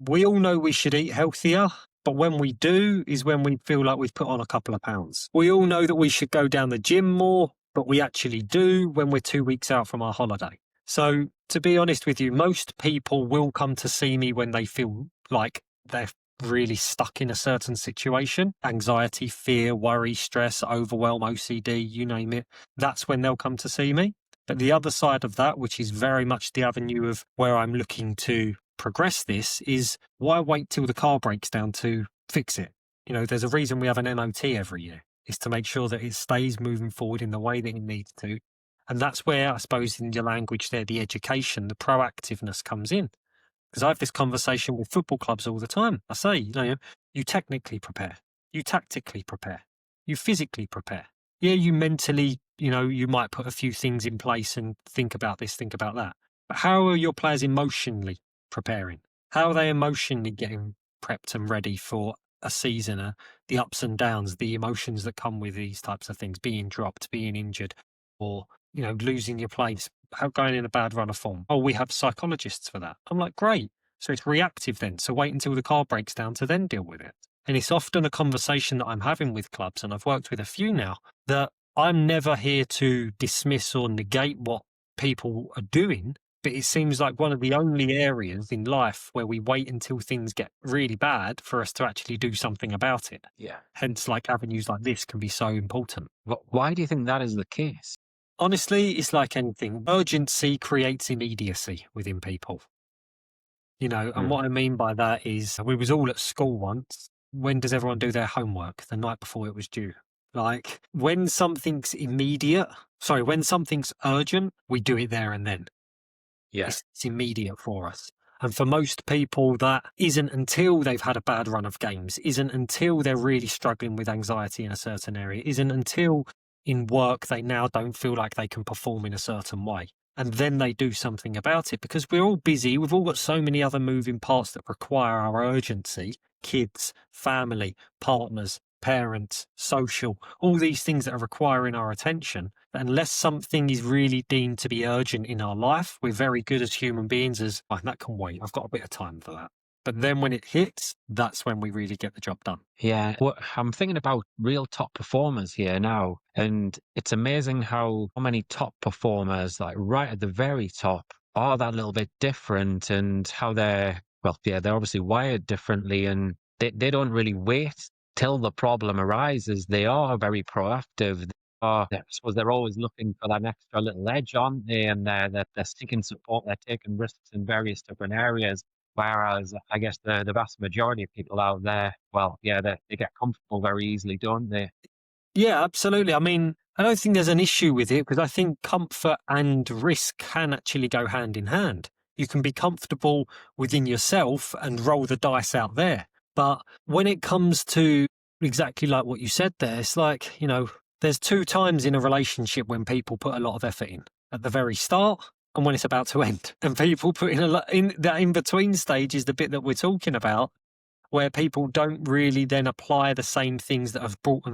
we all know we should eat healthier, but when we do is when we feel like we've put on a couple of pounds. We all know that we should go down the gym more, but we actually do when we're 2 weeks out from our holiday. So to be honest with you, most people will come to see me when they feel like they're really stuck in a certain situation. Anxiety, fear, worry, stress, overwhelm, OCD, you name it. That's when they'll come to see me. But the other side of that, which is very much the avenue of where I'm looking to progress this, is why wait till the car breaks down to fix it? You know, there's a reason we have an MOT every year. It's to make sure that it stays moving forward in the way that it needs to. And that's where, I suppose, in your language there, the education, the proactiveness comes in. Because I have this conversation with football clubs all the time. I say, you technically prepare, you tactically prepare, you physically prepare. Yeah, you mentally, you might put a few things in place and think about this, think about that. But how are your players emotionally preparing? How are they emotionally getting prepped and ready for a season, the ups and downs, the emotions that come with these types of things, being dropped, being injured, or, losing your place, going in a bad run of form? Oh, we have psychologists for that. I'm like, great. So it's reactive then. So wait until the car breaks down to then deal with it. And it's often a conversation that I'm having with clubs, and I've worked with a few now, that I'm never here to dismiss or negate what people are doing. But it seems like one of the only areas in life where we wait until things get really bad for us to actually do something about it. Yeah. Hence, like, avenues like this can be so important. Why do you think that is the case? Honestly, it's like anything. Urgency creates immediacy within people. And what I mean by that is, we was all at school once. When does everyone do their homework? The night before it was due. Like, when something's when something's urgent, we do it there and then. Yeah. It's immediate for us. And for most people, that isn't until they've had a bad run of games, isn't until they're really struggling with anxiety in a certain area, isn't until in work they now don't feel like they can perform in a certain way. And then they do something about it, because we're all busy. We've all got so many other moving parts that require our urgency: kids, family, partners, parents, social, all these things that are requiring our attention. Unless something is really deemed to be urgent in our life, we're very good as human beings as, oh, that can wait. I've got a bit of time for that. But then when it hits, that's when we really get the job done. Yeah. Well, I'm thinking about real top performers here now, and it's amazing how many top performers, like right at the very top, are that little bit different, and how they're obviously wired differently, and they don't really wait till the problem arises. They are very proactive. I suppose they're always looking for that extra little edge, aren't they? And they're seeking support. They're taking risks in various different areas. Whereas I guess the vast majority of people out there, they get comfortable very easily, don't they? Yeah, absolutely. I mean, I don't think there's an issue with it, because I think comfort and risk can actually go hand in hand. You can be comfortable within yourself and roll the dice out there. But when it comes to exactly like what you said there, it's like, there's two times in a relationship when people put a lot of effort in: at the very start and when it's about to end. And people put in a lot in that in between stage is the bit that we're talking about, where people don't really then apply the same things that have brought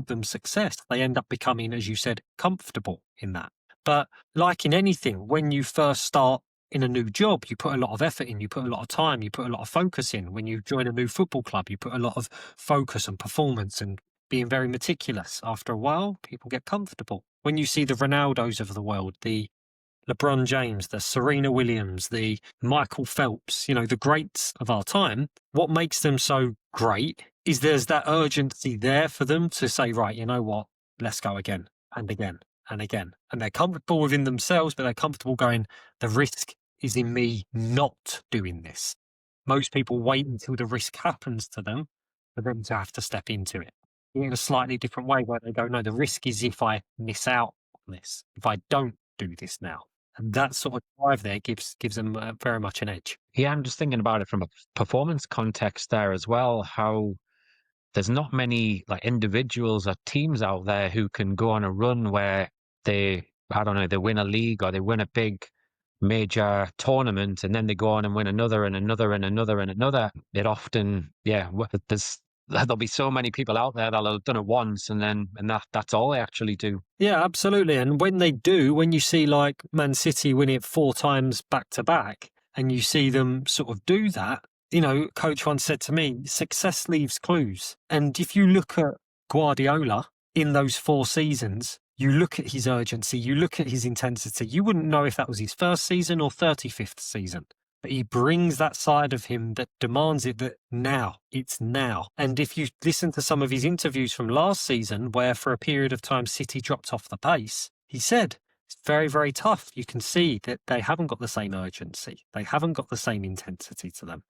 them success. They end up becoming, as you said, comfortable in that. But like in anything, when you first start in a new job, you put a lot of effort in, you put a lot of time, you put a lot of focus in. When you join a new football club, you put a lot of focus and performance and being very meticulous. After a while, people get comfortable. When you see the Ronaldos of the world, the LeBron James, the Serena Williams, the Michael Phelps, the greats of our time, what makes them so great is there's that urgency there for them to say, right, you know what, let's go again and again and again. And they're comfortable within themselves, but they're comfortable going, the risk is in me not doing this. Most people wait until the risk happens to them for them to have to step into it in a slightly different way, where they go, no, the risk is if I miss out on this, if I don't do this now. And that sort of drive there gives them very much an edge. Yeah, I'm just thinking about it from a performance context there as well, how there's not many like individuals or teams out there who can go on a run where they win a league or they win a big major tournament, and then they go on and win another and another and another and another. It often, there'll be so many people out there that'll have done it once, and that's all they actually do. Yeah, absolutely. And when they do, when you see like Man City win it 4 times back to back, and you see them sort of do that, coach once said to me, success leaves clues. And if you look at Guardiola in those 4 seasons, you look at his urgency, you look at his intensity, you wouldn't know if that was his first season or 35th season. But he brings that side of him that demands it, that it's now. And if you listen to some of his interviews from last season, where for a period of time City dropped off the pace, he said, it's very, very tough. You can see that they haven't got the same urgency. They haven't got the same intensity to them.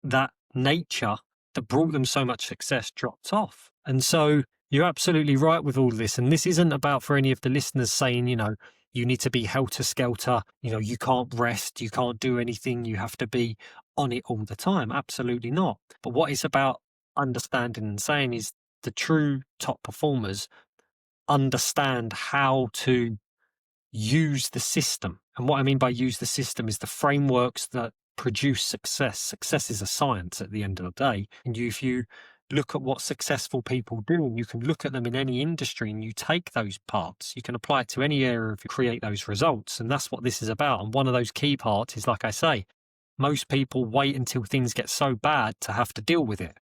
That nature that brought them so much success dropped off. And so you're absolutely right with all this. And this isn't about, for any of the listeners, saying, you need to be helter-skelter, you can't rest, you can't do anything, you have to be on it all the time. Absolutely not. But what it's about understanding and saying is the true top performers understand how to use the system. And what I mean by use the system is the frameworks that produce success. Success is a science at the end of the day. And if you look at what successful people do, and you can look at them in any industry, and you take those parts, you can apply it to any area if you create those results. And that's what this is about. And one of those key parts is, like I say, most people wait until things get so bad to have to deal with it.